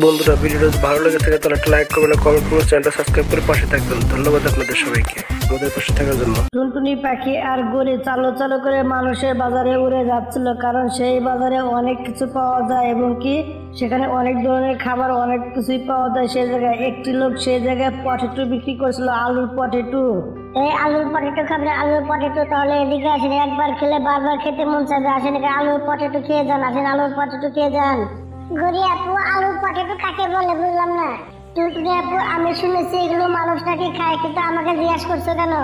বন্ধুরা ভিডিওটা যদি ভালো লেগে থাকে তাহলে একটা লাইক করবেন, কমেন্ট করবেন, চ্যানেলটা সাবস্ক্রাইব করে পাশে থাকবেন। ধন্যবাদ আপনাদের সবাইকে আমাদের পাশে থাকার জন্য। টুনটুনি পাখি আর গড়ি চালো চালো করে মানুষের বাজারে উড়ে যাচ্ছিল, কারণ সেই বাজারে অনেক কিছু পাওয়া যায় এবং কি সেখানে অনেক ধরনের খাবার অনেক কিছুই পাওয়া যায়। সেই জায়গায় একটি লোক সেই জায়গায় পটেটো বিক্রি করছিল, আলুর পটেটো। এই আলুর পটেটো খাবেন? আলুর পটেটো তাহলে এদিকে আসেন, একবার খেলে বারবার খেতে মন চাইবে। আসেন এখানে আলুর পটেটো খেয়ে যান, আসেন আলুর পটেটো খেয়ে যান। গড়ি আপু, আলুর পটেটো কাকে বলে বুঝলাম না। টুনটুনি আপু, আমি শুনেছি এগুলো মানুষ নাকি খায়, কিন্তু আমাকে জিজ্ঞাসা করছো কেন?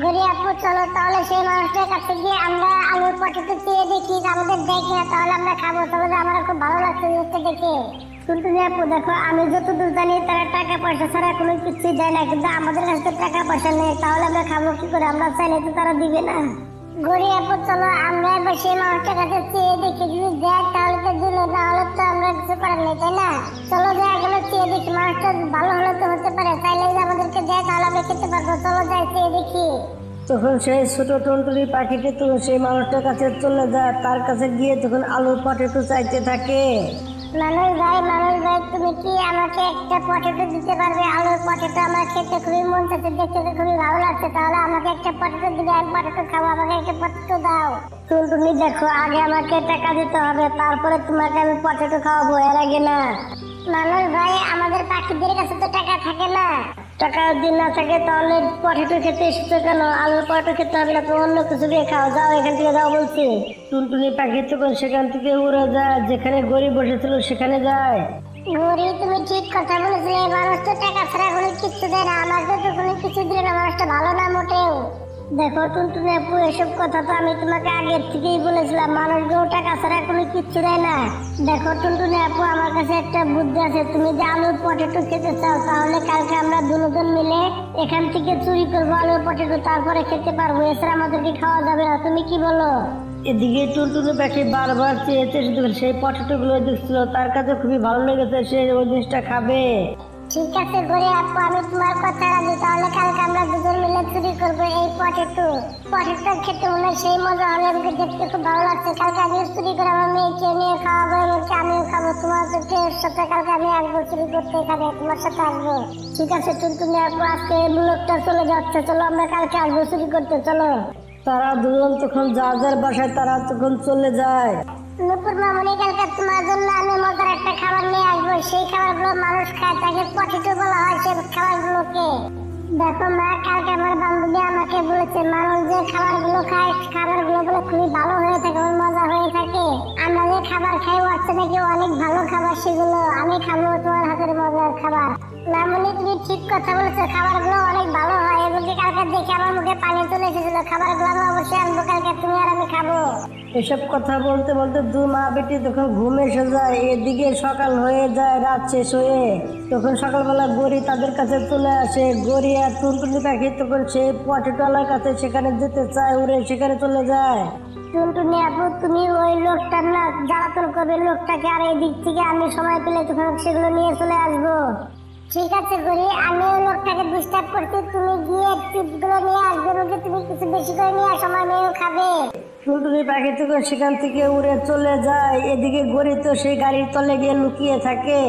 গড়ি আপু চলো তাহলে সেই মানুষটার কাছে গিয়ে আমরা আলুর পটেটো খেয়ে দেখি, আমাদের দেখে তাহলে আমরা খাবো। চলো, যে আমার খুব ভালো লাগছে জিনিসটা দেখে। টুনটুনি আপু দেখো, আমি যতদূর জানি তারা টাকা পয়সা ছাড়া কোনো কিছুই দেয় না, কিন্তু আমাদের কাছে তো টাকা পয়সা নেই, তাহলে আমরা খাবো কি করে? আমরা চাইলে তো তারা দিবে না। গড়ি আপু চলো আমরা এবার সেই মানুষটার কাছে চেয়ে দেখি, যদি দেয় তাহলে তো দিল, না হলে তো আমরা কিছু করার নেই, তাই না? চলো যাই গেলে চেয়ে দেখি, মানুষটা ভালো হলে তো হতে পারে, চাইলে যদি আমাদেরকে দেয় তাহলে আমরা খেতে পারবো। চলো যাই চেয়ে দেখি। তখন সেই ছোট টুনটুনি পাখিটি তখন সেই মানুষটার কাছে চলে যায়, তার কাছে গিয়ে তখন আলুর পটেটো চাইতে থাকে। মানুষ ভাই তুমি কি আমাকে একটা পটেটো দিতে পারবে? আলুর পটেটো আমার খেতে খুবই মন চাচ্ছে, দেখতে খুবই ভালো লাগছে, তাহলে আমাকে একটা পটেটো দিবে, এক পটেটো খাবো, আমাকে একটা পটেটো দাও। টুনটুনি দেখো, আগে আমাকে টাকা দিতে হবে, তারপরে তোমাকে আমি পটেটো খাওয়াবো, এর আগে না। মানুষ ভাই, আমাদের পাখিদের কাছে তো টাকা থাকে না। টাকা যদি না থাকে তাহলে পটেটো খেতে এসেছো কেন? আলুর পটেটো খেতে হবে না, তো অন্য কিছু দিয়ে খাও, যাও এখান থেকে যাও বলছি। টুনটুনি পাখি তখন সেখান থেকে উড়ে যায়, যেখানে গড়ি বসেছিল সেখানে যায়। গড়ি, তুমি ঠিক কথা বলেছিলে, মানুষ তো টাকা ছাড়া কোনো কিছু দেয় না, আমাকে তো কোনো কিছু দিলে না, মানুষটা ভালো না মোটেও। দেখো টুনটুনি আপু, এসব কথা তো আমি তোমাকে আগের থেকেই বলেছিলাম, মানুষগুলো টাকা ছাড়া কোনো কিচ্ছু দেয় না। দেখো টুনটুনি আপু, আমার কাছে একটা বুদ্ধি আছে, তুমি যে আলুর পটেটো খেতে চাও, তাহলে কালকে আমরা দুজন মিলে এখান থেকে চুরি করবো আলুর পটেটো, তারপরে খেতে পারবো, এছাড়া আমাদেরকে খাওয়া যাবে না। তুমি কি বলো? এদিকে টুনটুনি পাখি বারবার চেয়েছে, সেই পটেটো গুলো দেখছিল, তার কাছে খুবই ভালো লেগেছে, সে ওই জিনিসটা খাবে। ঠিক আছে গড়ি আপু, আমি তোমার কথা রাজি, তাহলে কালকে আমরা দুজন মিলে চুরি করবো এই পটেটো। পটেটো খেতে মনে হয় সেই মজা হবে, আমাকে দেখতে খুব ভালো লাগছে। কালকে আমি চুরি করে আমার মেয়েকে নিয়ে খাওয়াবো, এমনকি আমিও খাবো। তোমাদেরকে সাথে কালকে আমি আসবো চুরি করতে, এখানে তোমার সাথে আসবো। ঠিক আছে টুনটুনি আপু, আজকে এই লোকটা চলে যাচ্ছে, চলো আমরা কালকে আসবো চুরি করতে, চলো। তারা দুজন তখন যার বাসায় তারা তখন চলে যায়। নুপুর মামনি, কালকে তোমার জন্য আমি মজার একটা খাবার নিয়ে আসবো, সেই খাবারগুলো মানুষ খায়, তাকে পটেটো বলা হয় সেই খাবারগুলোকে। দেখো মা, কালকে আমার বান্ধবী আমাকে বলেছে মানুষ যে খাবারগুলো খায়, খাবারগুলো বলে খুবই ভালো হয়ে থাকে, মজা হয়ে থাকে। আমরা যে খাবার খাই হচ্ছে নাকি অনেক ভালো খাবার, সেগুলো আমি খাবো তোমার হাতের মজার খাবার। মামনি, তুমি ঠিক কথা বলেছো, খাবারগুলো অনেক ভালো হয়, এগুলোকে কালকে দেখে আমার মুখে পানি চলে এসেছিল। খাবারগুলো আমি অবশ্যই আনবো কালকে, তুমি আর আমি খাবো। এসব কথা বলতে বলতে দু মা বেটি তখন ঘুম এসে যায়, এদিকে সকাল হয়ে যায়, রাত শেষ হয়ে। তখন সকালবেলা গড়ি তাদের কাছে চলে আসে। গড়ি আর টুনটুনি পাখি তখন সেই পটেটোওয়ালার কাছে সেখানে যেতে চায়, উড়ে সেখানে চলে যায়। টুনটুনি আপু, তুমি ওই লোকটার না জ্বালাতন করবে লোকটাকে, আর এই দিক থেকে আমি সময় পেলে তখন সেগুলো নিয়ে চলে আসবো। ঠিক আছে গড়ি, আমি ওই লোকটাকে ডিস্টার্ব করছি, তুমি গিয়ে টিপগুলো নিয়ে আসবে, ওকে তুমি কিছু বেশি করে নিয়ে আসো, আমার মেয়েও খাবে। টুনটুনি পাখি তখন সেখান থেকে উড়ে চলে যায়। এদিকে গড়ি তো সেই গাড়ির তলে গিয়ে লুকিয়ে থাকে।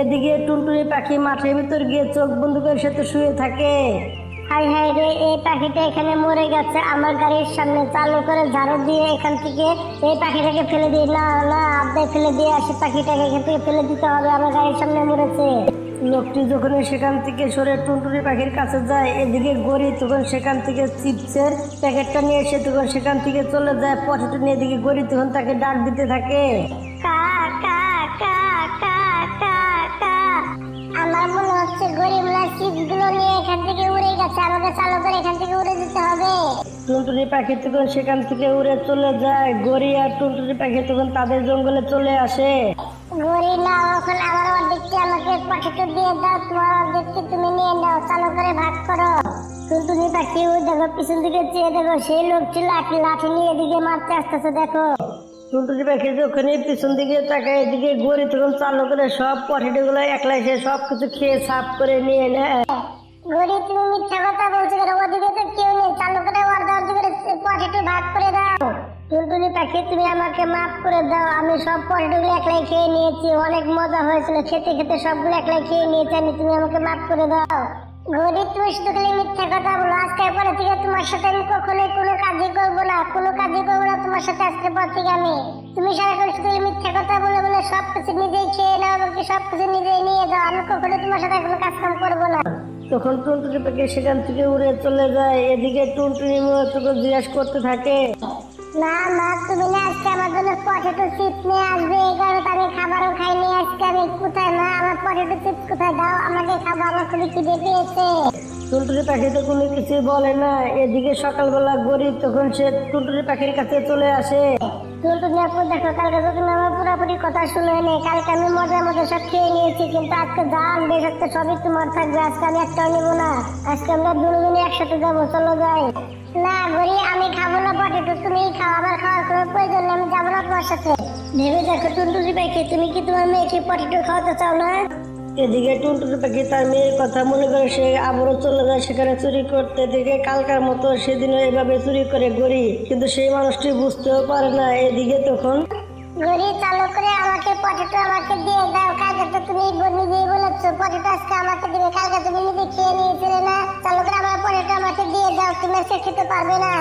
এদিকে টুনটুনি পাখি মাঠের ভিতর গিয়ে চোখ বন্ধ করে সাথে শুয়ে থাকে। হাই হাই রে, এই পাখিটা এখানে মরে গেছে, আমার গাড়ির সামনে চালু করে ঝাড়ু দিয়ে এখান থেকে এই পাখিটাকে ফেলে দিই। না না, আব্দায় ফেলে দিয়ে আসি, পাখিটাকে এখান থেকে ফেলে দিতে হবে, আমার গাড়ির সামনে মরেছে। লোকটি যখন সেখান থেকে সরে টুনটুনি পাখির কাছে যায়, এদিকে গড়ি তখন সেখান থেকে চিপসের প্যাকেটটা নিয়ে এসে তখন সেখান থেকে চলে যায় পটেটো নিয়ে। এদিকে গড়ি তখন তাকে ডাক দিতে থাকে, কা কা কা কা কা কা। আমার মনে হচ্ছে গরিব না চিপস গুলো নিয়ে এখান থেকে উড়ে গেছে, আমাকে চালু করে এখান থেকে উড়ে দিতে হবে। টুনটুনি পাখি তখন সেখান থেকে উড়ে চলে যায়। গড়ি আর টুনটুনি পাখি তখন তাদের জঙ্গলে চলে আসে। গড়ি না, এখন আমার অর্ধেকটি আমাকে পটেটো দিয়ে দাও, তোমার অর্ধেকটি তুমি নিয়ে নাও, চালু করে ভাগ করো। টুনটুনি পাখি ওই দেখো পিছন দিকে চেয়ে দেখো, সেই লোকটি লাঠি নিয়ে এদিকে মারতে আসতেছে। দেখো টুনটুনি পাখি যখনই পিছন দিকে তাকায়, এদিকে গড়ি তখন চালু করে সব পটেটো গুলো একলাই সে সবকিছু খেয়ে সাফ করে নিয়ে নেয়। গড়ি, তুমি মিথ্যা কথা বলছো কেন? ওদিকে তো কেউ নেই, চালু করে অর্ধেক করে পটেটো ভাগ করে দাও। টুনটুনি পাখি তুমি আমাকে মাফ করে দাও, আমি সব পটেটোগুলো একলাই খেয়ে নিয়েছি, অনেক মজা হয়েছিল, খেতে খেতে সবগুলো একলাই খেয়ে নিয়েছি আমি, তুমি আমাকে মাফ করে দাও। গরিব তুমি শুধু খালি মিথ্যা কথা বলো, আজকের পরে থেকে তোমার সাথে আমি কখনোই কোনো কাজই করবো না, কোনো কাজই করবো না তোমার সাথে আজকের পর থেকে আমি। তুমি সারাক্ষণ শুধু মিথ্যা কথা বলে বলে সবকিছু নিজেই খেয়ে নাও, এমনকি সবকিছু নিজেই নিয়ে যাও, আমি কখনোই তোমার সাথে কোনো কাজ কাম করবো না। তখন টুনটুনি পাখি সেখান থেকে উড়ে চলে যায়। এদিকে টুনটুনি তোকে জিজ্ঞাসা করতে থাকে, না মা, তুমি না আজকে আমার জন্য পটেটো চিপস নিয়ে আসবে, এই কারণে তো আমি খাবারও খাইনি আজকে। আমি কোথায় মা, আমার পটেটো চিপস কোথায়, দাও আমাকে খাবো, আমার খুবই খিদে পেয়েছে। টুনটুনি পাখি তো কোনো কিছু বলে না। এদিকে সকালবেলা গরিব তখন সে টুনটুনি পাখির কাছে চলে আসে। টুনটুনি আপু দেখো, কালকে তো তুমি আমার পুরোপুরি কথা শুনে নেই, কালকে আমি মজার মধ্যে সব খেয়ে নিয়েছি, কিন্তু আজকে যা আনবে সত্যি সবই তোমার থাকবে, আজকে আমি একটাও নেবো না, আজকে আমরা দুজনে একসাথে যাবো, চলো যাই। না গরি, আমি খাবো না পটেটো, তুমিই খাও, আমার খাওয়ার কোনো প্রয়োজন নেই, আমি যাবো না তোমার সাথে। ভেবে দেখো টুনটুনি পাখি, তুমি কি তোমার মেয়েকে পটেটো খাওয়াতে চাও না? এদিকে টুনটুনি পাখি তার মেয়ের কথা মনে করে সে আবারও চলে যায় সেখানে চুরি করতে। এদিকে কালকার মতো সেদিনও এভাবে চুরি করে গরি, কিন্তু সেই মানুষটি বুঝতেও পারে না। এদিকে তখন গরি, চালু করে আমাকে পটেটো আমাকে দিয়ে দাও, কালকে তো তুমি নিজেই বলেছো পটেটো আজকে আমাকে দিবে, কালকে তুমি নিজে খেয়ে নিয়েছিলে না, চালু করে আমার পটেটো আমাকে দিয়ে দাও, তুমি আজকে খেতে পারবে না।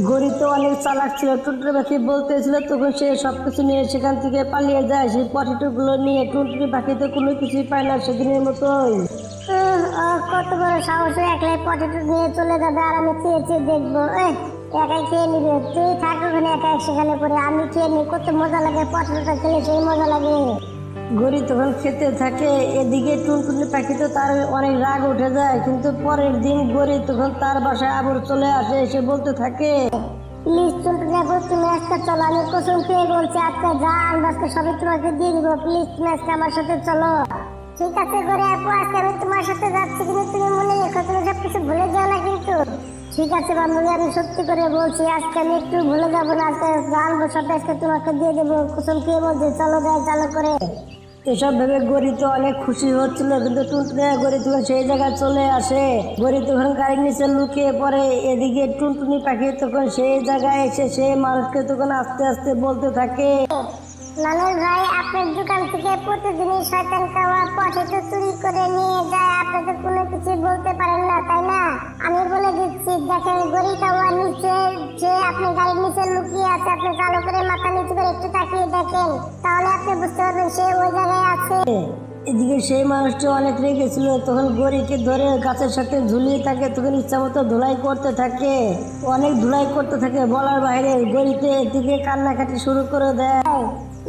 গরি তো অনেক চালাক ছিল, টুনটুনি পাখি বলতেছিল, তখন সে সবকিছু নিয়ে সেখান থেকে পালিয়ে যায়। সেই পটেটো গুলো নিয়ে টুনটুনি পাখি তো কোনো কিছুই পায় না সেদিনের মতোই। কত বড় সাহস, একলাই পটেটো নিয়ে চলে যাবে আর আমি চেয়ে চেয়ে দেখবো, একাই খেয়ে নিবে, তুই থাক ওখানে একা সেখানে পরে, আমি খেয়ে নি, কত মজা লাগে পটেটোটা খেলে, সেই মজা লাগে। গরি তখন খেতে থাকে। এদিকে টুনটুনি পাখি তো তার অনেক রাগ উঠে যায়, কিন্তু পরের দিন গরি তখন তার বাসায় আবার চলে আসে, এসে বলতে থাকে, প্লিজ টুনটুনি আপু, তুমি আজকে চলো, আমি কসম খেয়ে বলছি আজকে যা আনবো আজকে সবই তোমাকে দিয়ে দিবো, প্লিজ তুমি আজকে আমার সাথে চলো। ঠিক আছে গরি আপু, আজকে আমি তোমার সাথে যাচ্ছি, কিন্তু তুমি মনে রেখো তুমি সবকিছু ভুলে যাও না কিন্তু। ঠিক আছে বান্ধবী, আমি সত্যি করে বলছি আজকে আমি একটু ভুলে যাবো না, আজকে জানবো সব আজকে তোমাকে দিয়ে দেবো, কসম খেয়ে বলছি, চলো যাই চালু করে। এসব ভেবে গরি তো অনেক খুশি হচ্ছিল, কিন্তু টুনটুনি গরি তখন সেই জায়গায় চলে আসে। গরি তখন গাড়ির নিচে লুকিয়ে পড়ে। এদিকে টুনটুনি পাখি তখন সেই জায়গায় এসে সেই মানুষকে তখন আস্তে আস্তে বলতে থাকে, লালন ভাই, আপনার দোকান থেকে প্রতিদিনই শয়তান খাওয়া পটেটো চুরি করে নিয়ে যায়, আপনি তো কোনো কিছু বলতে পারেন না তাই না? আমি বলে দিচ্ছি, দেখেন গড়ি খাওয়া নিচে যে আপনি গাড়ির নিচে লুকিয়ে আছে, আপনি চালু করে মাথা নিচু করে একটু তাকিয়ে দেখেন, তাহলে আপনি বুঝতে পারবেন সে ওই জায়গায় আছে। এদিকে সেই মানুষটি অনেক রেগেছিল, তখন গরিকে ধরে গাছের সাথে ঝুলিয়ে থাকে, তখন ইচ্ছা মতো ধুলাই করতে থাকে, অনেক ধুলাই করতে থাকে বলার বাইরে। গরিতে এদিকে কান্নাকাটি শুরু করে দেয়।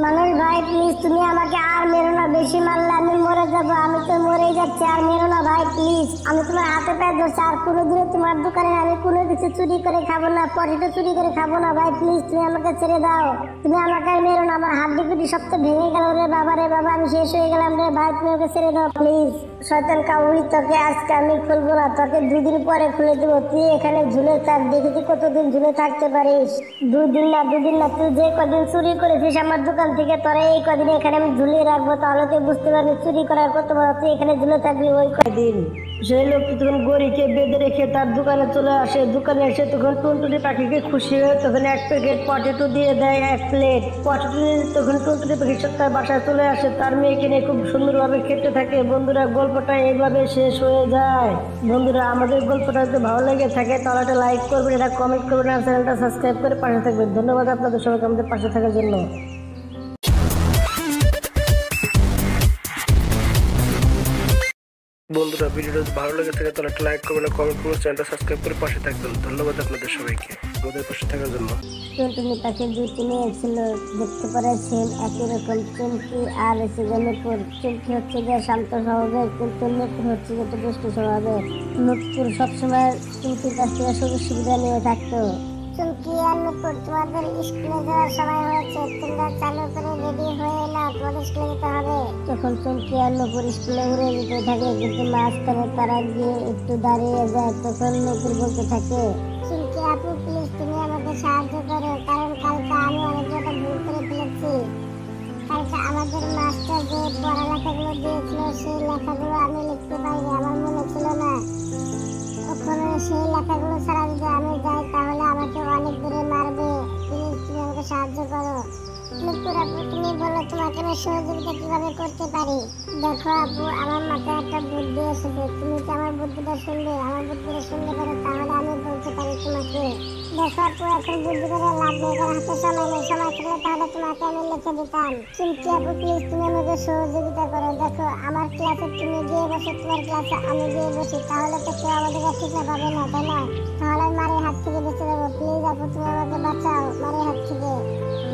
মানুষ ভাই প্লিজ তুমি আমাকে আর মেরো না, বেশি মারলে আমি মরে যাবো, আমি তো মরেই যাচ্ছি, আর মেরো না ভাই প্লিজ, আমি তোমার হাতে পায়ে ধরছি, আর কোনোদিনও তোমার দোকানে আমি কোনো কিছু চুরি করে খাবো না, পটেটো চুরি করে খাবো না ভাই, প্লিজ তুমি আমাকে ছেড়ে দাও, তুমি আমাকে আর মেরো না, আমার হাড্ডি গুটি সব তো ভেঙে গেল রে বাবা, রে বাবা আমি শেষ হয়ে গেলাম রে ভাই, তুমি ওকে ছেড়ে দাও প্লিজ। শয়তান কাউরি, তোকে আজকে আমি খুলবো না, তোকে 2 দিন পরে খুলে দেবো, তুই এখানে ঝুলে থাক, দেখি তুই কতদিন ঝুলে থাকতে পারিস। 2 দিন না তুই যে কদিন চুরি করেছিস আমার দোকান থেকে, তোরা এই কদিন এখানে আমি ঝুলিয়ে রাখবো, তাহলে তুই বুঝতে পারবি চুরি করার কত বড়, তুই এখানে ঝুলে থাকবি ওই কদিন। সেই লোকটি তখন গরিকে বেঁধে রেখে তার দোকানে চলে আসে। দোকানে এসে তখন টুনটুনি পাখিকে খুশি হয়ে তখন 1 প্যাকেট পটেটো দিয়ে দেয়, 1 প্লেট পটেটো দিয়ে তখন টুনটুনি পাখি তার বাসায় চলে আসে, তার মেয়েকে নিয়ে খুব সুন্দরভাবে খেতে থাকে। বন্ধুরা, গল্পটা এইভাবে শেষ হয়ে যায়। বন্ধুরা, আমাদের গল্পটা যদি ভালো লেগে থাকে তাহলে একটা লাইক করবেন, এটা কমেন্ট করবেন, আর চ্যানেলটা সাবস্ক্রাইব করে পাশে থাকবেন। ধন্যবাদ আপনাদের সবাইকে আমাদের পাশে থাকার জন্য। বন্ধুরা, ভিডিওটা যদি ভালো লেগে থাকে তাহলে একটা লাইক করবেন, কমেন্ট করবেন, চ্যানেলটা সাবস্ক্রাইব করে পাশে থাকবেন। ধন্যবাদ আপনাদের সবাইকে আমাদের পাশে থাকার জন্য। টুনটুনি পাখির 2টি মেয়ে ছিল, দেখতে পারেছেন একই রকম, চুমকি আর এসে যে নুপুর। চুমকি হচ্ছে যে শান্ত স্বভাবের, কিন্তু নুপুর হচ্ছে যে দুষ্ট স্বভাবের। নুপুর সবসময় চুমকির কাছ থেকে সুযোগ সুবিধা নিয়ে থাকতো। চুমকি আর নুপুর, তোমাদের স্কুলে যাওয়ার সময় হয়েছে, তোমরা চালু করে রেডি হয়ে নাও, তোমাদের স্কুলে যেতে হবে। তখন চুমকি আর নুপুর স্কুলে উড়ে যেতে থাকে, কিন্তু মাঝখানে তারা গিয়ে একটু দাঁড়িয়ে যায়। তখন নুপুর বলতে থাকে, চুমকি আপু প্লিজ তুমি আমাকে সাহায্য করো, কারণ কালকে আমি অনেক বড় ভুল করে ফেলেছি। কালকে আমাদের মাস্টার যে পড়ালেখাগুলো দিয়েছিল সেই লেখাগুলো আমি লিখতে পারিনি, আমার মনে ছিল না। ওখানে সেই লেখাগুলো ছাড়া যদি আমি যাই তাহলে আমাকে অনেক দূরে মারবে, প্লিজ তুমি করো। নুপুর আপু, তুমি বলো তোমাকে আমি সহযোগিতা কিভাবে করতে পারি? দেখো আপু, আমার মাথায় একটা বুদ্ধি এসেছে, তুমি কি আমার বুদ্ধিটা শুনবে? আমার বুদ্ধিটা শুনতে পারো তাহলে আমি বলতে পারি তোমাকে। দেখো আপু, এখন বুদ্ধি করে লাভ নেই, কারণ হাতে সময় নেই। সময় থাকলে তাহলে তোমাকে আমি লিখে দিতাম। কিন্তু আপু প্লিজ তুমি আমাকে সহযোগিতা করো। দেখো, আমার ক্লাসে তুমি গিয়ে বসে, তোমার ক্লাসে আমি গিয়ে বসি, তাহলে তো কেউ আমাদের ঠিক না পাবে না, তাই না? তাহলে আমি মারের হাত থেকে বেঁচে যাবো। প্লিজ আপু, তুমি আমাকে বাঁচাও মারের হাত থেকে।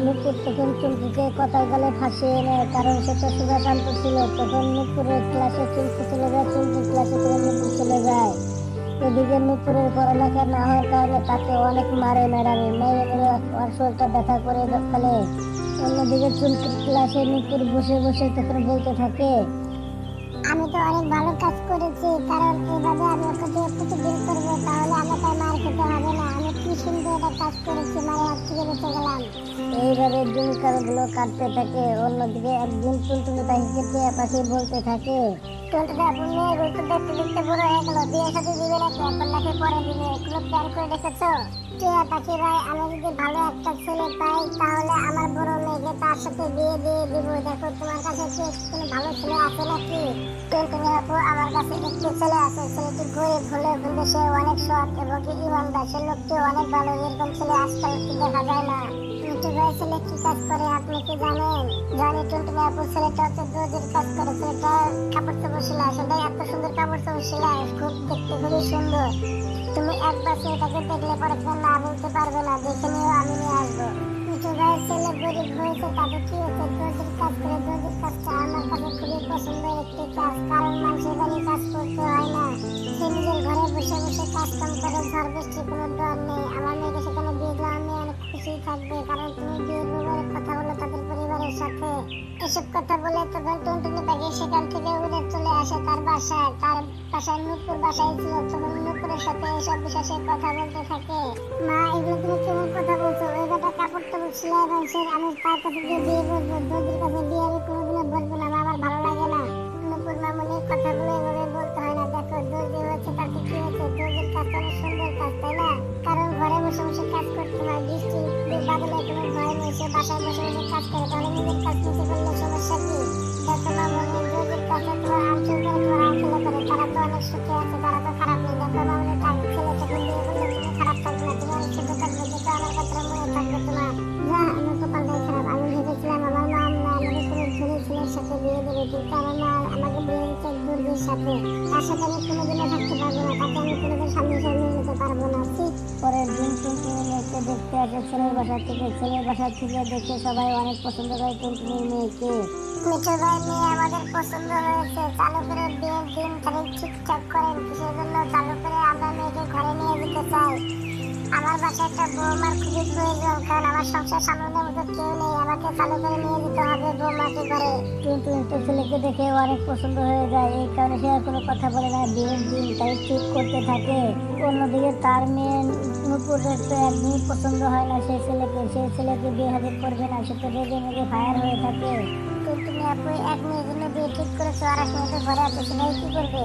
নুপুর তখন চুমকিকে কথার গলে ফাঁসিয়ে নেয়, কারণ সেটা সুধাকান্ত ছিল। তখন নুপুরের ক্লাসে চুমকি চলে যায়, চুমকির ক্লাসে তখন নুপুর চলে যায়। এদিকে নুপুরের পড়ালেখা না হওয়ার কারণে তাকে অনেক মারে ম্যাডামে, মেরে ওর শরীরটা ব্যথা করে ফেলে। অন্যদিকে চুমকির ক্লাসে নুপুর বসে বসে তখন বলতে থাকে, আমি তো অনেক ভালো কাজ করেছি, কারণ এভাবে আমি ওকে দিয়ে প্রতিদিন করবো, তাহলে আমাকে মার খেতে হবে না। আমি কি সুন্দর একটা কাজ করেছি, মায়ের হাত থেকে বেঁচে গেলাম। এইভাবে দিনকালগুলো কাটতে থাকে। অন্যদিকে একদিন টুনটুনি পাখিকে টিয়া পাখি বলতে থাকে, টুনটুনি আপু, মেয়েগুলো তো দেখতে দেখতে বড় হয়ে গেল, বিয়ে সাথে দিবে নাকি? এখন নাকি পরে দিবে, এগুলো প্ল্যান করে রেখেছো? টিয়া পাখি ভাই, আমি যদি ভালো একটা ছেলে পাই তাহলে আমার বড় মেয়েকে তার সাথে বিয়ে দিয়ে দিব। দেখো, তোমার কাছে কি কোনো ভালো ছেলে আছে নাকি? টুনটুনি আপু, আমার কাছে একটি ছেলে আছে। ছেলেটি গরিব হলেও কিন্তু সে অনেক সৎ এবং কি ইমানদার। সে লোকটি অনেক ভালো। এরকম ছেলে আজকাল কি দেখা যায় না। মিঠু ভাই, ছেলে কি কাজ করে আপনি কি জানেন? জানি টুনটুনি আপু, ছেলেটা হচ্ছে দর্জির কাজ করে। ছেলেটা কাপড় চোপড় সেলাই, সেটাই এত সুন্দর কাপড় চোপড় সেলাই, খুব দেখতে খুবই সুন্দর। তুমি একবার ছেলেটাকে দেখলে পরে তুমি না বলতে পারবে না। দেখে নিও, আমি নিয়ে আসবো। মিঠু ভাইয়ের ছেলে গরিব হয়েছে, তাতে কি হয়েছে? দর্জির কাজ করে। দর্জির কাজটা আমার কাছে খুবই পছন্দের একটি কাজ, কারণ মানুষের বাড়ি কাজ করতে হয় না। সে নিজের ঘরে বসে বসে কাজ কাম করে, ঝড় বৃষ্টির কোনো ডর নেই। আমার মেয়েকে সেখানে বিয়ে দিলে আমি অনেক খুশি থাকবে, কারণ তুমি বিয়ের ব্যাপারে কথা বলো তাদের পরিবারের সাথে। এসব কথা বলে তখন টুনটুনি পাখি সেখান থেকে উড়ে চলে আসে তার বাসায়। তার বাসায় নুপুর বাসায় ছিল। তখন নুপুরের সাথে এসব বিষয়ে সে কথা বলতে থাকে। মা, এগুলো তুমি কেমন কথা বলছো? ওই বেটা কাপড় টাপড় সেলাই এবং আমি তার কাছে গিয়ে বিয়ে বসবো। দর্জির কাছে বিয়ে আমি কোনোদিনও বসবো না, আমার ভালো লাগে না। নুপুর মামুনি, কথাগুলো এভাবে বলতে হয় না। দেখো, দর্জি হয়েছে তাতে কি হয়েছে? দর্জির কাজটা অনেক সুন্দর কাজ, তাই না? কারণ ঘরে বসে বসে কাজ করতে হয়, বৃষ্টি বাদলে কোনো ভয় নেই। সে বাসায় বসে বসে কাজ করে, তাহলে নিজের কাজ নিতে করলে সমস্যা কি? দেখো মামুনি, দর্জির কাজটা তোমার আঞ্চল করে, তোমার আঞ্চলে করে, তারা তো অনেক সুখে আছে, তারা তো খারাপ নেই। দেখো মামুনি, তার ছেলেটাকে বিয়ে করলে তুমি খারাপ থাকবে না, তুমি অনেক সুখে থাকবে। যেটা আমার কথা মনে থাকবে তোমার। যা, আমার কপালটাই খারাপ। আমি ভেবেছিলাম আমার মা আমাকে কোনো ধনী ছেলের সাথে বিয়ে দেবে, কিন্তু আমার মা আমাকে বিয়ে দিচ্ছে দর্জির সাথে। তার সাথে আমি কোনোদিনও থাকতে পারবো না, তাকে আমি কোনোদিন সামনে সামনে নিতে পারবো না। পরের দিন টুনটুনি মেয়েকে দেখতে আসে ছেলের বাসা থেকে। ছেলের বাসা থেকে দেখে সবাই অনেক পছন্দ করে টুনটুনির মেয়েকে। মিঠু ভাই, মেয়ে আমাদের পছন্দ হয়েছে। চালু করে বিয়ের দিন তারিখ ঠিকঠাক করেন। কিসের জন্য চালু করে আমরা মেয়েকে ঘরে নিয়ে যেতে চাই। আমার বাসায় একটা বৌমার খুবই প্রয়োজন, কারণ আমার সংসার সামলানোর মতো কেউ নেই। আমাকে চালু করে নিয়ে যেতে হবে বৌমাকে ঘরে। টুনটুনি তো ছেলেকে দেখে অনেক পছন্দ হয়ে যায়, এই কারণে সে আর কোনো কথা বলে না। বিয়ের দিন তারিখ ঠিক করতে থাকে। অন্যদিকে তার মেয়ে নুপুরের তো একদিনই পছন্দ হয় না সেই ছেলেকে বিয়ে হাজির করবে না। সে তো রেগে মেগে ফায়ার হয়ে থাকে। তুমি আপু, এক মেয়ের জন্য বিয়ে ঠিক করেছো, আর এক মেয়ে তো ঘরে আছে, সেটাই কি করবে?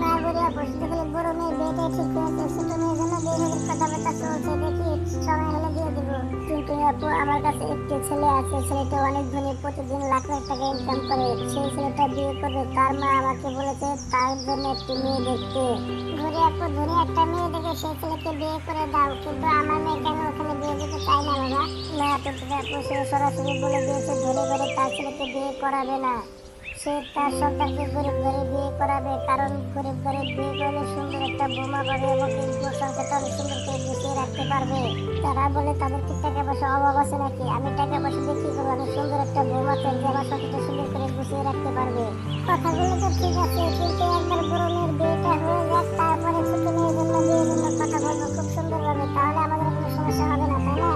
না বলি আপু, শুধু খালি বড় মেয়ে বিয়েটাই ঠিক করেছে। ছোট মেয়ের জন্য বিয়ে হাজির কথাবার্তা চলছে, দেখি সময় হলে দিয়ে দেবো। কিন্তু আপু, আমার কাছে একটি ছেলে আছে। ছেলেটা অনেক ধনী, প্রতিদিন লাখ লাখ টাকা ইনকাম করে। সেই ছেলেটা বিয়ে করবে। তার মা আমাকে বলেছে তার জন্য একটি মেয়ে দেখতে। ঘুরে আপু, ধনী একটা মেয়ে দেখে সেই ছেলেকে বিয়ে করে দাও। কিন্তু আমার মেয়েকে আমি ওখানে বিয়ে দিতে চাই না বাবা। না কিন্তু আপু, সে সরাসরি বলে দিয়েছে ধনী ঘরে তার ছেলেকে বিয়ে করাবে না। সে তার সন্তানকে গরিব ঘরে বিয়ে করাবে, কারণ গরিব ঘরে বিয়ে করলে সুন্দর একটা বোমা পাবে এবং সংসারটা অনেক সুন্দর করে গুছিয়ে রাখতে পারবে। তারা বলে তাদের কি টাকা পয়সা অভাব আছে নাকি? আমি টাকা পয়সা দিয়ে কি করবো? অনেক সুন্দর একটা বোমা চাই যে আমার সংসারটা সুন্দর করে গুছিয়ে রাখতে পারবে। কথাগুলো তো ঠিক আছে, কিন্তু একবার বড় মেয়ের বিয়েটা হয়ে যাক, তারপরে ছোট মেয়ের জন্য বিয়ের জন্য কথা বলবো খুব সুন্দরভাবে, তাহলে আমাদের কোনো সমস্যা হবে না, তাই না?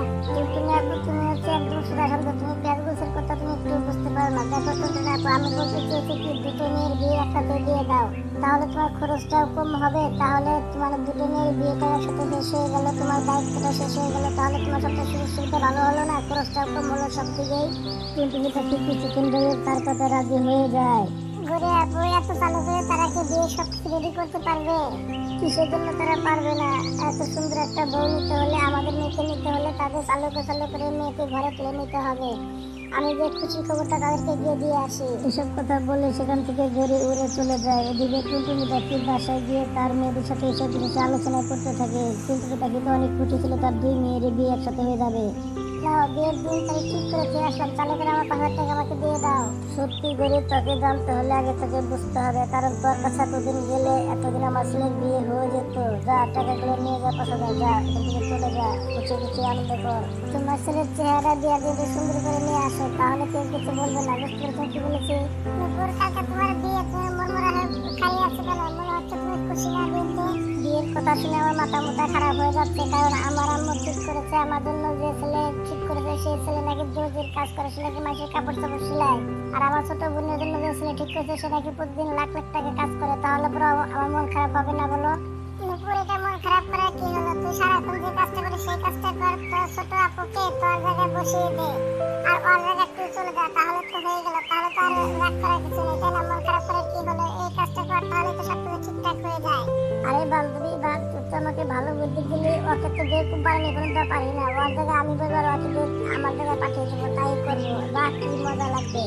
তুমি আপু, তুমি হচ্ছে একদম সুদা শব্দ, তুমি প্যাজ গোছের কথা তুমি একটু বুঝতে পারো না। দেখো টুনটুনি আপু, আমি বলতে চেয়েছি কি, দুটো মেয়ের বিয়ে একসাথে দিয়ে দাও, তাহলে তোমার খরচটাও কম হবে। তাহলে তোমার দুটো মেয়ের বিয়েটা একসাথে শেষ হয়ে গেল, তোমার দায়িত্বটা শেষ হয়ে গেল, তাহলে তোমার সবটা সুযোগ সুবিধা ভালো হলো না? খরচটাও কম হলো সব দিকেই। টুনটুনি পাখি কিছুক্ষণ ধরে তার কথা রাজি হয়ে যায়। ঘুরে আপু, এত চালু করে তারা কি বিয়ে সব রেডি করতে পারবে? কিসের জন্য তারা পারবে না? এত সুন্দর একটা বউ নিতে হলে, আমাদের মেয়েকে নিতে হলে তাদের চালু করে মেয়েকে ঘরে তুলে নিতে হবে। আমি যে খুশি খবরটা তাদেরকে গিয়ে দিয়ে আসি। এসব কথা বলে সেখান থেকে গড়ি উড়ে চলে যায়। এদিকে টুনটুনি পাখির বাসায় গিয়ে তার মেয়েদের সাথে এসব বিষয়ে আলোচনা করতে থাকে। টুনটুনি পাখি তো অনেক খুশি ছিল তার দুই মেয়ের বিয়ে একসাথে হয়ে যাবে। নাও, বিয়ের দিন তারিখ ঠিক করে দিয়ে আসলাম, চালু করে আমার 5,000 টাকা আমাকে দিয়ে দাও। সত্যি করে তোকে জানতে হলে আগে থেকে বুঝতে হবে, কারণ তোর কাছে এতদিন গেলে এতদিন আমার ছেলের বিয়ে হয়ে যেত। যা টাকাগুলো নিয়ে যা, 5,000 যা, এখান থেকে চলে যা, খুশি খুশি আনন্দ কর। তোমার ছেলের চেহারা বিয়ের দিনটা সুন্দর করে নিয়ে আসো, তাহলে কেউ কিছু বলবে না। বুঝতে পেরেছো কি বলেছি? নুপুর কালকে তোমার বিয়ে, তুমি মনমরা হয়ে খালি আছো কেন? মনে হচ্ছে তুমি খুশি না বিয়েতে? বিয়ের কথা শুনে আমার মাথা মুথা খারাপ হয়ে যাচ্ছে, কারণ আমার আম্মু ঠিক করেছে আমার জন্য যে ছেলে ঠিক করেছে সেই ছেলে নাকি দর্জির কাজ করে, সে নাকি মাসের কাপড় চাপড় সেলাই। আর আমার ছোট বোনের জন্য যে ছেলে ঠিক করেছে সে নাকি প্রতিদিন লাখ লাখ টাকা কাজ করে। তাহলে পুরো আমার মন খারাপ হবে না বলো? নুপুর, এটা মন খারাপ করার কি হলো? তুই সারাক্ষণ যে কাজটা করে সেই কাজটা কর। তোর ছোট আপুকে তোর জায়গায় বসিয়ে দে, আর ওর জায়গায় তুই চলে যা, তাহলে তো হয়ে গেল। তাহলে তো আর রাগ করার কিছু নেই, তাই না? মন খারাপ করার কি হলো? এই কাজটা কর, তাহলে তো সবকিছু ঠিকঠাক হয়ে যায়। আরে বান্ধবী ভাব, তুই তো আমাকে ভালো বুদ্ধি দিলি। ওকে তো বের খুব পারিনি, এখন তো পারি না। ওর জায়গায় আমি বলবো আর ওকে বের আমার জায়গায় পাঠিয়ে দেবো, তাই করবো। বাহ, কি মজা লাগবে।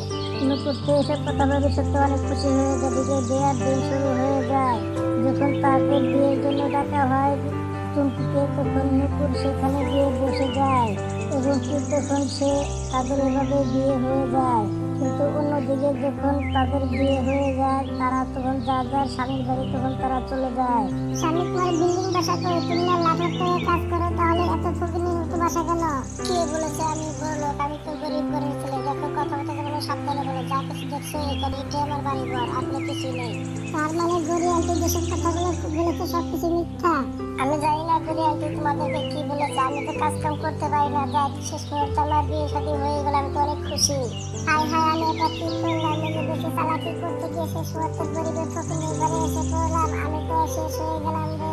নুপুর তো এসব কথা ভেবে সত্যি অনেক খুশি হয়ে যায়। দিকে বিয়ের দিন শুরু হয়ে যায়। যখন তাকে বিয়ের জন্য ডাকা হয় টুনটুকে, তখন নুপুর সেখানে গিয়ে বসে যায় এবং তখন সে তাদের এভাবে বিয়ে হয়ে যায়। কিন্তু অন্যদিকে যখন তাদের বিয়ে হয়ে যায় তারা তখন যার যার স্বামীর বাড়ি তখন তারা চলে যায়। স্বামী তোমার বিল্ডিং বাসা করে, তুমি না লাখ লাখ টাকা কাজ করো, তাহলে এত ফকিনি মতো বাসা কেন? কে বলেছে আমি বড়লোক? আমি তো গরিব ঘরের ছেলে। দেখো, কথাবার্তা বলে সাবধানে বলে। যা কিছু দেখছো এখানে, এটাই আমার বাড়ি ঘর, আপনি কিছুই নেই। তার মানে গরি আন্টি যেসব কথাগুলো বলেছে সবকিছু মিথ্যা? আমি জানি না গরি আন্টি তোমাদেরকে কি বলেছে, আমি তো কাজ কাম করতে পারি না। যাই, শেষ মুহূর্তে আমার বিয়ে শাদী হয়ে গেল, আমি তো অনেক খুশি। হাই হাই, আমি এটা কি করলাম? নিজে বেশি চালাকি করতে গিয়ে শেষ মুহূর্তে গরিবের ফকিনের ঘরে এসে পড়লাম। আমি তো শেষ হয়ে গেলাম রে।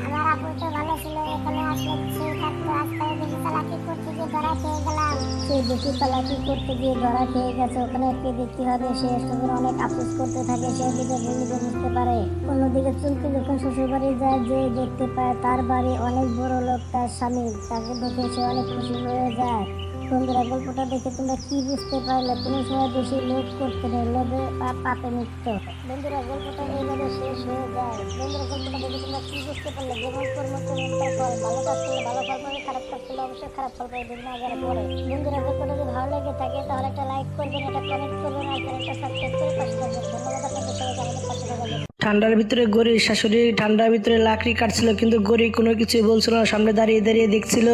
আমার আপু তো ভালো ছিল, এখানে আসলে সেই থাকতো। আজকাল বেশি চালাকি করতে গিয়ে ধরা খেয়ে গেলাম। সে বেশি চালাকি করতে গিয়ে ধরা খেয়ে গেছে, ওখানে কে দেখতে হবে। সে তখন অনেক আফসোস করতে থাকে, সে নিজে ভুলিতে বুঝতে পারে। অন্যদিকে চুলকি যখন শ্বশুর বাড়ি যায়, যে দেখতে পায় তার বাড়ি অনেক বড় লোক, তার স্বামী। তাকে দেখে সে অনেক খুশি হয়ে যায়। বন্ধুরা, গল্পটা দেখে তোমরা কি বুঝতে পারলে? কোনো সময় বেশি লোভ করতে নেই, লোভে পাপে মুক্ত। বন্ধুরা, গল্পটা এইভাবে শেষ হয়ে যায়। বন্ধুরা, গল্পটা দেখে তোমরা কি বুঝতে পারলে? যেমন কর্ম তেমন তার ফল। ভালো কাজ করলে ভালো ফল পাবে, খারাপ কাজ করলে অবশ্যই খারাপ ফল পাবে, বিভিন্ন আজারে পড়ে। বন্ধুরা, গল্পটা যদি ভালো লেগে থাকে তাহলে একটা লাইক করবেন, একটা কমেন্ট করবেন, আর একটা সাবস্ক্রাইব করে পাশে থাকবেন। ধন্যবাদ আপনাদের সবাইকে আমাদের পাশে থাকার জন্য। ঠান্ডার ভিতরে গরির শাশুড়ি ঠান্ডার ভিতরে লাকড়ি কাটছিল, কিন্তু গরি কোনো কিছু বলছিল না, সামনে দাঁড়িয়ে দাঁড়িয়ে দেখছিল।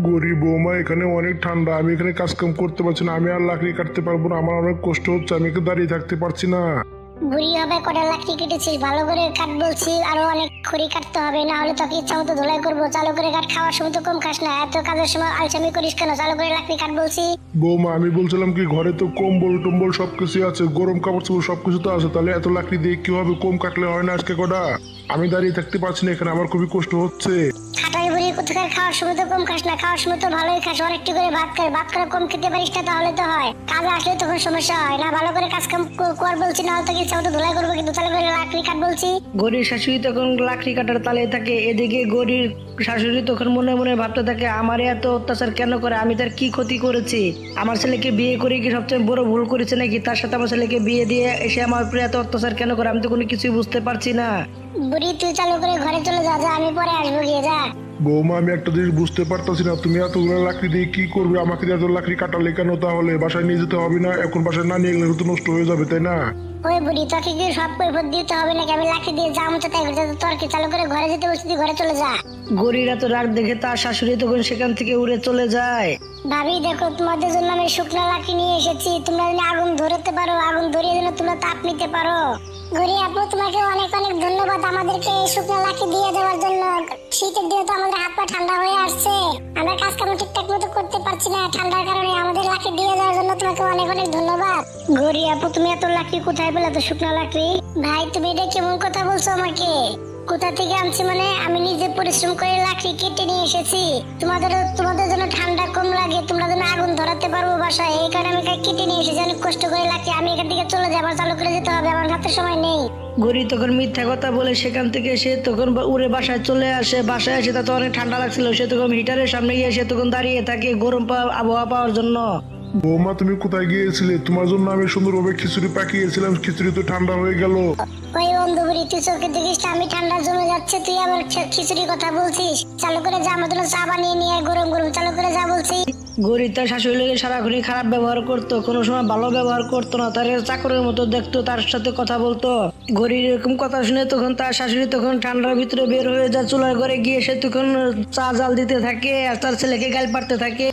গরিব বৌমা, এখানে অনেক ঠান্ডা, আমি এখানে কাজ কাম করতে পারছি না, আমি আর লাকড়ি কাটতে পারবো না, আমার অনেক কষ্ট হচ্ছে, আমি এখানে দাঁড়িয়ে থাকতে পারছি না। বুড়ি হবে, কটা লাকড়ি কেটেছিস? ভালো করে কাট বলছি, আরো অনেক খড়ি কাটতে হবে, না হলে তোকে ইচ্ছা মতো ধোলাই করবো। চালু করে কাট, খাওয়ার সময় তো কম খাস না, এত কাজের সময় আলসামি করিস কেন? চালু করে লাকড়ি কাট বলছি। বৌমা, আমি বলছিলাম কি, ঘরে তো কম্বল টম্বল সবকিছু আছে, গরম কাপড় চোপড় সবকিছু তো আছে, তাহলে এত লাকড়ি দিয়ে কি হবে? কম কাটলে হয় না আজকে কটা? আমি দাঁড়িয়ে থাকতে পারছি না এখানে, আমার খুবই কষ্ট হচ্ছে। খাটাই বুড়ি কোথাকার, খাওয়ার সময় তো কম খাস না, খাওয়ার সময় তো ভালোই খাস, অনেকটি করে ভাত খাস, ভাত করে কম খেতে পারিস না, তাহলে তো হয়। কাজে আসলে তখন সমস্যা হয় না। ভালো করে কাজ কাম কর বলছি, না হলে তোকে ইচ্ছা মতো ধোলাই করবো, কিন্তু চালু করে লাকড়ি কাট বলছি। গরির শাশুড়ি তখন লাকড়ি কাটার তালে থাকে। এদিকে গরির শাশুড়ি তখন মনে মনে ভাবতে থাকে, আমার এত অত্যাচার কেন করে? আমি তার কি ক্ষতি করেছি? আমার ছেলেকে বিয়ে করে কি সবচেয়ে বড় ভুল করেছে নাকি? তার সাথে আমার ছেলেকে বিয়ে দিয়ে এসে আমার উপরে এত অত্যাচার কেন করে? আমি তো কোনো কিছুই বুঝতে পারছি না। বুড়ি, তুই চালু করে ঘরে চলে যা, যা, আমি পরে আসবো, গিয়ে যা। বৌমা, আমি একটা জিনিস বুঝতে পারতাছি না, তুমি এতগুলো লাকড়ি দিয়ে কি করবে? আমাকে দিয়ে এত লাকড়ি কাটালে কেন? তাহলে বাসায় নিয়ে যেতে হবে না? এখন বাসায় না নিয়ে গেলে তো নষ্ট হয়ে যাবে, তাই না? ওই বুড়ি, তোকে কি সব কৈফত দিতে হবে নাকি? আমি লাকড়ি দিয়ে যা মতো তাই করতে, তোর কি? চালু করে ঘরে যেতে বলছি, তুই ঘরে চলে যা। গরির এত রাগ দেখে তার শাশুড়ি তখন সেখান থেকে উড়ে চলে যায়। ভাবি, দেখো, তোমাদের জন্য আমি শুকনো লাকড়ি নিয়ে এসেছি, তোমরা যেন আগুন ধরতে পারো, আগুন ধরিয়ে যেন তোমরা তাপ নিতে পারো। গরি আপু, তোমাকে অনেক অনেক ধন্যবাদ আমাদেরকে এই শুকনো লাকড়ি দিয়ে দেওয়ার জন্য। শীতের দিনে তো আমাদের হাত পা ঠান্ডা হয়ে আসছে, আমরা কাজ কাম ঠিকঠাক মতো করতে পারছি না ঠান্ডার কারণে। আমাদের লাকড়ি দিয়ে দেওয়ার জন্য তোমাকে অনেক অনেক ধন্যবাদ। গরি আপু, তুমি এত লাকড়ি কোথায় পেলে? এত শুকনো লাকড়ি? ভাই, তুমি এটা কেমন কথা বলছো আমাকে? কোথা থেকে আনছি মানে? আমি নিজে পরিশ্রম করে লাকড়ি কেটে নিয়ে এসেছি। তোমাদের জন্য ঠান্ডা কম লাগে, তোমরা যেন আগুন ধরাতে পারবো বাসায়, এই কারণে আমি কেটে নিয়ে এসেছি। অনেক কষ্ট করে লাকড়ি। আমি এখান থেকে চলে যাবো, চালু করে যেতে হবে, আমার হাতে সময় নেই। গরি তখন মিথ্যা কথা বলে সেখান থেকে সে তখন উড়ে বাসায় চলে আসে। বাসায় এসে তাতে অনেক ঠান্ডা লাগছিল, সে তখন হিটারের সামনে গিয়ে সে তখন দাঁড়িয়ে থাকে গরম আবহাওয়া পাওয়ার জন্য। বৌমা তুমি কোথায় গিয়েছিলে? তোমার জন্য আমি সুন্দরভাবে খিচুড়ি পাকিয়েছিলাম, খিচুড়ি তো ঠান্ডা হয়ে গেল। ওই অন্ধকারে তুই চোখে দেখিস না আমি ঠান্ডা জমে যাচ্ছে, তুই আবার খিচুড়ির কথা বলছিস? চালু করে যা, আমার জন্য চা বানিয়ে নিয়ে আয়, গরম গরম চালু করে যা বলছি। গরি তার শাশুড়ি লোকে সারাক্ষণই খারাপ ব্যবহার করতো, কোনো সময় ভালো ব্যবহার করতো না, তার চাকরের মতো দেখতো, তার সাথে কথা বলতো। গরির এরকম কথা শুনে তখন তার শাশুড়ি তখন ঠান্ডার ভিতরে বের হয়ে যায়, চুলার ঘরে গিয়ে সে তখন চা জাল দিতে থাকে আর তার ছেলেকে গাল পাড়তে থাকে।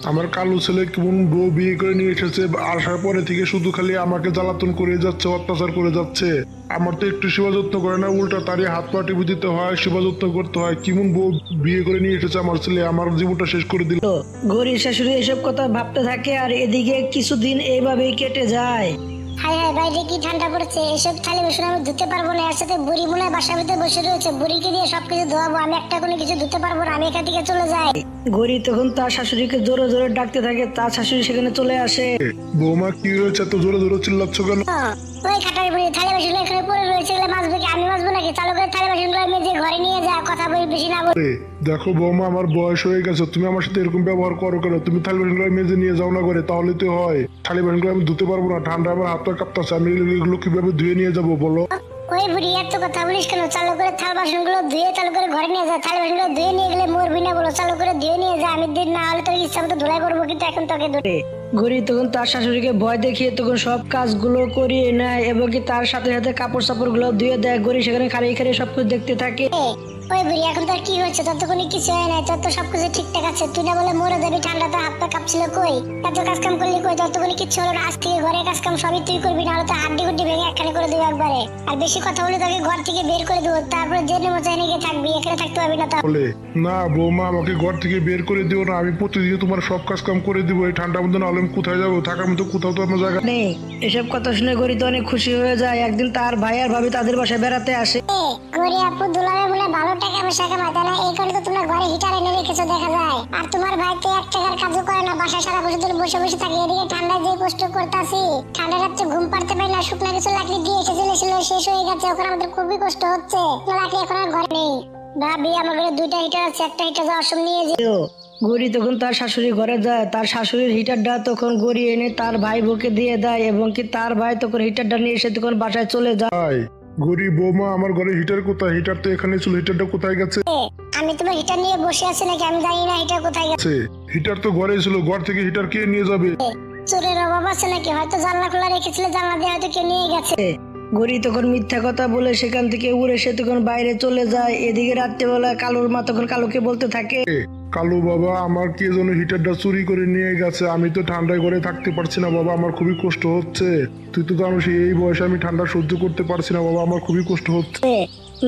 আমার কালো ছেলে কেমন বউ বিয়ে করে নিয়ে এসেছে, আসার পরে থেকে শুধু খালি আমাকে জ্বালাতন করে যাচ্ছে, অত্যাচার করে যাচ্ছে। আমার তো একটু সেবা যত্ন করে না, উল্টা তারই হাত পা টিপে দিতে হয়, সেবা যত্ন করতে হয়। কেমন বউ বিয়ে করে নিয়ে এসেছে আমার ছেলে, আমার জীবনটা শেষ করে দিল। গরির শাশুড়ি এসব কথা ভাবতে থাকে আর এদিকে কিছুদিন এইভাবেই কেটে যায়। হাই হাই, বাইরে কি ঠান্ডা পড়েছে, এসব থালি বাসন আমি ধুতে পারবো না। এর সাথে বুড়ি মনে হয় বাসার ভিতরে বসে রয়েছে, বুড়িকে দিয়ে সবকিছু ধোয়াবো, আমি একটা কোনো কিছু ধুতে পারবো না, আমি এখান থেকে চলে যাই। গরি তখন তার শাশুড়িকে জোরে জোরে ডাকতে থাকে, তার শাশুড়ি সেখানে চলে আসে। বৌমা কি হয়েছে, এত জোরে জোরে চিল্লাচ্ছ কেন? ওই খাটারি বুড়ি থালি বাসন এখানে পড়ে রয়েছে, এগুলো মাজবে কি? আমি মাজবো নাকি? চালু করে থালি বাসন গুলো মেজে ঘরে নিয়ে যা, কথা বলি বেশি না বল। দেখো বৌমা, আমার বয়স হয়ে গেছে, তুমি আমার সাথে এরকম ব্যবহার করো কেন? তুমি থালি বাসনগুলো মেজে নিয়ে যাও না করে, তাহলে তো হয়। থালি বাসনগুলো আমি ধুতে পারবো না, ঠান্ডা আমার হাত পা কাঁপতেছে, আমি এগুলো কিভাবে ধুয়ে নিয়ে যাবো বলো? ওই বুড়ি এত কথা বলিস কেন? চালু করে থাল বাসন গুলো ধুয়ে চালু করে ঘরে নিয়ে যা, থাল বাসন গুলো ধুয়ে নিয়ে গেলে মরবি না বলো, চালু করে ধুয়ে নিয়ে যা। আমি দিন না হলে তোর ইচ্ছা মতো ধুলাই করবো, কিন্তু এখন তোকে ধরে। গরি তখন তার শাশুড়িকে ভয় দেখিয়ে তখন সব কাজগুলো করিয়ে নেয় এবং কি তার সাথে সাথে কাপড় চাপড় গুলো ধুয়ে দেয়। গরি সেখানে খাড়িয়ে খাড়িয়ে সবকিছু দেখতে থাকে। ওই বুড়ি এখন তোর কি হচ্ছে? তোর তো কোনো কিছু হয় নাই, তোর তো সবকিছু ঠিকঠাক আছে। তুই না বলে মরে যাবি, ঠান্ডাতে হাত পা কাঁপছিল, কই এত কাজ কাম করলি কই? তোর তো কোনো কিছু হলো না। আজ থেকে ঘরের কাজ কাম সবই তুই করবি, না হলে তো হাড্ডি গুড্ডি ভেঙে একখানে করে দেবো একবারে। আর বেশি কথা বলে তোকে ঘর থেকে বের করে দেবো, তারপরে জেনে মতো এনে গিয়ে থাকবি, এখানে থাকতে পারবি না। বলে না বৌমা, আমাকে ঘর থেকে বের করে দিও না, আমি প্রতিদিন তোমার সব কাজ কাম করে দিব। এই ঠান্ডার মধ্যে না হলে আমি কোথায় যাবো? থাকার মতো কোথাও তো আমার জায়গা নেই। এসব কথা শুনে গরি তো অনেক খুশি হয়ে যায়। একদিন তার ভাই আর ভাবি তাদের বাসায় বেড়াতে আসে। গরি আপু দুলাবে বলে ভালো টাকা পয়সা কামায়, তাই না? এই কারণে তো তোমরা ঘরে হিটার এনে রেখেছো দেখা যায়। আর তোমার ভাই তো এক টাকার কাজও করে না, বাসায় সারা বছর ধরে বসে বসে থাকে। এদিকে ঠান্ডায় যে কষ্ট করতেছি, ঠান্ডা রাত্রে ঘুম পাড়তে পারি না, শুকনা কিছু লাকড়ি দিয়ে এসেছিল শেষ হয়ে গেছে, ওখানে আমাদের খুবই কষ্ট হচ্ছে। লাকড়ি এখন আর ঘরে নেই। ভাবি আমার ঘরে দুইটা হিটার আছে, একটা হিটার যাওয়ার সময় নিয়ে যে। গরি তখন তার শাশুড়ি ঘরে যায়, তার শাশুড়ির হিটারটা তখন গরি এনে তার ভাই বউকে দিয়ে দেয় এবং কি তার ভাই তখন হিটারটা নিয়ে এসে তখন বাসায় চলে যায়। গরিব বৌমা, আমার ঘরে হিটার কোথায়? হিটার তো এখানে ছিল, হিটারটা কোথায় গেছে? আমি তোমার হিটার নিয়ে বসে আছি নাকি আমি জানি না হিটার কোথায় গেছে। হিটার তো ঘরে ছিল, ঘর থেকে হিটার কে নিয়ে যাবে? চোরের অভাব আছে নাকি? হয়তো জানলা খোলা রেখেছিল, জানলা দিয়ে হয়তো কেউ নিয়ে গেছে। গরি তখন মিথ্যা কথা বলে সেখান থেকে উড়ে সে তখন বাইরে চলে যায়। এদিকে রাত্রেবেলা কালুর মা তখন কালুকে বলতে থাকে, কালু বাবা, আমার কে যেন হিটারটা চুরি করে নিয়ে গেছে, আমি তো ঠান্ডায় ঘরে থাকতে পারছি না বাবা, আমার খুবই কষ্ট হচ্ছে। তুই তো জানো এই বয়সে আমি ঠান্ডা সহ্য করতে পারছি না বাবা, আমার খুবই কষ্ট হচ্ছে।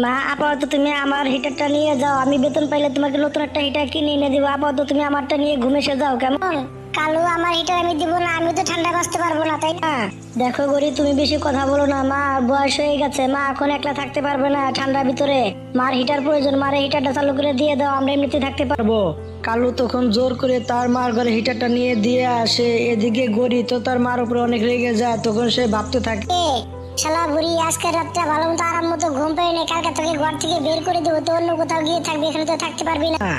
মা আপাতত তুমি আমার হিটারটা নিয়ে যাও, আমি বেতন পাইলে তোমাকে নতুন একটা হিটার কিনে এনে দিবো, আপাতত তুমি আমারটা নিয়ে ঘুমে এসে যাও, কেমন? কালু আমার হিটার আমি দিব না, আমি তো ঠান্ডা বাঁচতে পারবো না, তাই না? দেখো গরি, তুমি বেশি কথা বলো না, মা বয়স হয়ে গেছে, মা এখন একলা থাকতে পারবে না ঠান্ডার ভিতরে, মার হিটার প্রয়োজন, মারে হিটারটা চালু করে দিয়ে দাও, আমরা এমনিতে থাকতে পারবো। কালু তখন জোর করে তার মার ঘরে হিটারটা নিয়ে দিয়ে আসে। এদিকে গরি তো তার মার উপরে অনেক রেগে যায়, তখন সে ভাবতে থাকে, শালা বুড়ি আজকে রাতটা ভালো মতো আরাম মতো ঘুম পেয়ে নেই, কালকে তোকে ঘর থেকে বের করে দেবো, তো অন্য কোথাও গিয়ে থাকবি, এখানে তো থাকতে পারবি না।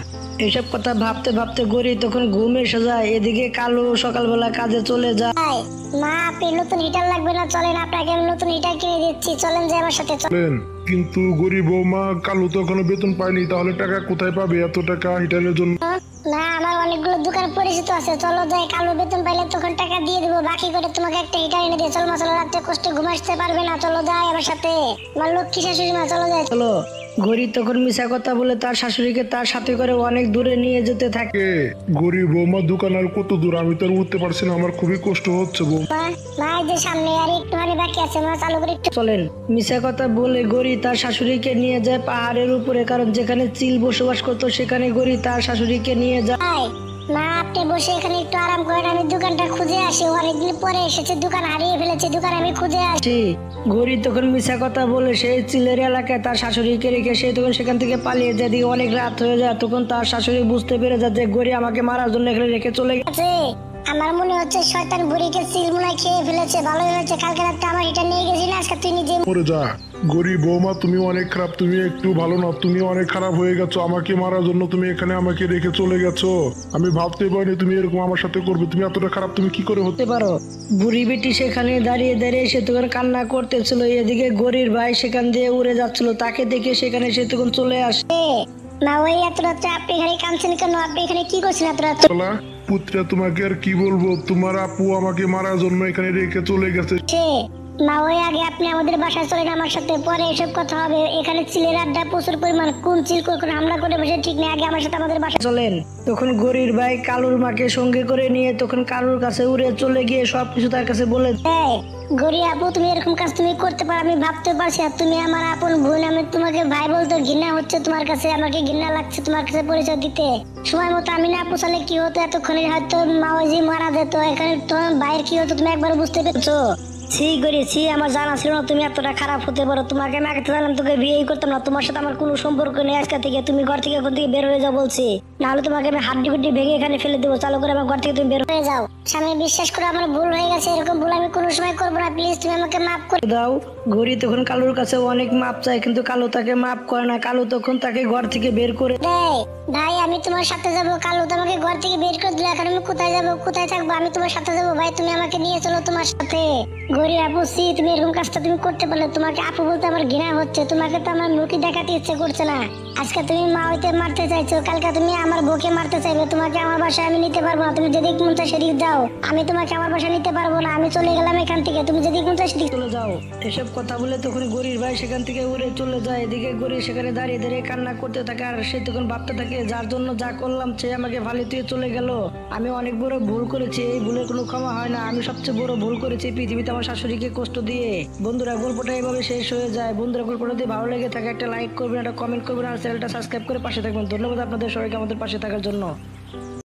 এসব কথা ভাবতে ভাবতে গরি তখন ঘুম এসে যায়। এদিকে কালু সকালবেলা কাজে চলে যায়। মা আপনি নতুন হিটার লাগবে না, চলেন আপনাকে আমি নতুন হিটার কিনে দিচ্ছি, চলেন যে আমার সাথে। চলেন। কিন্তু গরিব বৌমা, কালু তো এখনো বেতন পায়নি, তাহলে টাকা কোথায় পাবে এত টাকা হিটারের জন্য? না, আমার অনেকগুলো দোকান পরিচিত আছে, চলো যাই, কালু বেতন পাইলে তখন টাকা দিয়ে দেবো, বাকি করে তোমাকে একটা হিটার এনে দিয়ে। চলো মা, চলো, রাত্রে কষ্টে ঘুম আসতে পারবে না, চলো যাই আমার সাথে, আমার লক্ষ্মী শাশুড়ি মা, চলো যাই। চলো। গরি তখন মিশা কথা বলে তার শাশুড়িকে তার সাথে করে অনেক দূরে নিয়ে যেতে থাকে। গরিব বৌমা, দোকান আর কত দূর? আমি তো আর উঠতে পারছি না, আমার খুবই কষ্ট হচ্ছে বৌমা। মা এই যে সামনে আর একটুখানি বাকি আছে, মা চালু করে একটু। চলেন। মিশা কথা বলে গরি তার শাশুড়িকে নিয়ে যায় পাহাড়ের উপরে, কারণ যেখানে চিল বসবাস করতো সেখানে গরি তার শাশুড়িকে নিয়ে যায়। মা আপনি বসে এখানে একটু আরাম করেন, আমি দোকানটা খুঁজে আসি, অনেকদিন পরে এসেছে, দোকান হারিয়ে ফেলেছে, দোকান আমি খুঁজে আসি। গরি তখন মিশা কথা বলে সেই চিলের এলাকায় তার শাশুড়িকে রেখে সে তখন সেখান থেকে পালিয়ে যায়। দিয়ে অনেক রাত হয়ে যায়, তখন তার শাশুড়ি বুঝতে পেরে যায় যে গরি আমাকে মারার জন্য এখানে রেখে চলে গেছে। আমার মনে হচ্ছে শয়তান বুড়িকে সিল মনে হয় খেয়ে ফেলেছে। ভালোই হয়েছে কালকে রাতে আমার এটা নিয়ে গেছি না, আজকে তুই নিজে মরে যা। গরিব বৌমা, তুমি অনেক খারাপ, তুমি একটু ভালো না, তুমি অনেক খারাপ হয়ে গেছো। আমাকে মারার জন্য তুমি এখানে আমাকে রেখে চলে গেছো। আমি ভাবতে পারিনি তুমি এরকম আমার সাথে করবে। তুমি এতটা খারাপ তুমি কি করে হতে হতে পারো। বুড়ি বেটি সেখানে দাঁড়িয়ে দাঁড়িয়ে সে তখন কান্না করতেছিল, এদিকে গরির ভাই সেখান দিয়ে উড়ে যাচ্ছিল, তাকে দেখে সেখানে সে তখন চলে আসে। মা ওই এত রাত্রে আপনি এখানে কাঁদছেন কেন? আপনি এখানে কি করছেন এত রাত্রে? চলা পুত্রা, তোমাকে আর কি বলবো, তোমার আপু আমাকে মারার জন্য এখানে রেখে চলে গেছে। মা ওই আগে আপনি আমাদের বাসায় চলেন আমার সাথে, পরে এসব কথা হবে। এখানে চিলের আড্ডা প্রচুর পরিমাণ, কোন চিল কখন হামলা করে বসে ঠিক নেই। আগে আমার সাথে আমাদের বাসায় চলেন। তখন গরির ভাই কালুর মাকে সঙ্গে করে নিয়ে তখন কালুর কাছে উড়ে চলে গিয়ে সবকিছু তার কাছে বলে এই গরি আপু, তুমি এরকম কাজ তুমি করতে পারো আমি ভাবতে পারছি। আর তুমি আমার আপন বোন, আমি তোমাকে ভাই বলতে ঘৃণা হচ্ছে তোমার কাছে, আমাকে ঘৃণা লাগছে তোমার কাছে পরিচয় দিতে। সময় মতো আমি না পোষালে কি হতো, এতক্ষণে হয়তো মাওজি মারা যেত। এখানে তোমার ভাইয়ের কি হতো তুমি একবার বুঝতে পেরেছো? ছি করেছি, আমার জানা ছিল না তুমি এতটা খারাপ হতে পারো। তোমাকে আমি আগে জানলাম তোকে বিয়েই করতাম না। তোমার সাথে আমার কোনো সম্পর্ক নেই আজকে থেকে। তুমি ঘর থেকে এখন থেকে বের হয়ে যাও বলছি, নাহলে তোমাকে আমি হাড্ডি গুড্ডি ভেঙে এখানে ফেলে দেবো। চালু করে আমার ঘর থেকে তুমি বের হয়ে যাও স্বামী, বিশ্বাস করো আমার ভুল হয়ে গেছে। এরকম ভুল আমি কোনো সময় করবো না। প্লিজ তুমি আমাকে মাফ করে দাও। গরি তখন কালুর কাছে অনেক মাপ চায়, কিন্তু কালু তাকে মাপ করে না। কালু তখন তাকে ঘর থেকে বের করে দেয়। ভাই আমি তোমার সাথে যাবো। কালু তোমাকে ঘর থেকে বের করে দিলে, এখন আমি কোথায় যাবো, কোথায় থাকবো? আমি তোমার সাথে যাবো। ভাই তুমি আমাকে নিয়ে চলো তোমার সাথে। গরি আপু সি, তুমি এরকম কাজটা তুমি করতে পারলে? তোমাকে আপু বলতে আমার ঘৃণা হচ্ছে। তোমাকে তো আমার মুখে দেখাতে ইচ্ছে করছে না। আজকে তুমি মা হইতে মারতে চাইছো, কালকে তুমি আমার বউকে মারতে চাইবে। তোমাকে আমার বাসায় আমি নিতে পারবো না। তুমি যেদিক মন চায় সেদিক যাও, আমি তোমাকে আমার বাসায় নিতে পারবো না। আমি চলে গেলাম এখান থেকে, তুমি যেদিক মন চায় সেদিক চলে যাও। এসব কথা বলে তখন গরির ভাই সেখান থেকে উড়ে চলে যায়। এদিকে গরি সেখানে দাঁড়িয়ে দাঁড়িয়ে কান্না করতে থাকে, আর সে তখন ভাবতে থাকে যার জন্য যা করলাম সে আমাকে ভালো তুই চলে গেল। আমি অনেক বড় ভুল করেছি, এই ভুলের কোনো ক্ষমা হয় না। আমি সবচেয়ে বড় ভুল করেছি পৃথিবীতে আমার শাশুড়িকে কষ্ট দিয়ে। বন্ধুরা গল্পটা এভাবে শেষ হয়ে যায়। বন্ধুরা গল্পটা যদি ভালো লেগে থাকে একটা লাইক করবেন, একটা কমেন্ট করবেন, আর চ্যানেলটা সাবস্ক্রাইব করে পাশে থাকবেন। ধন্যবাদ আপনাদের সবাইকে আমাদের পাশে থাকার জন্য।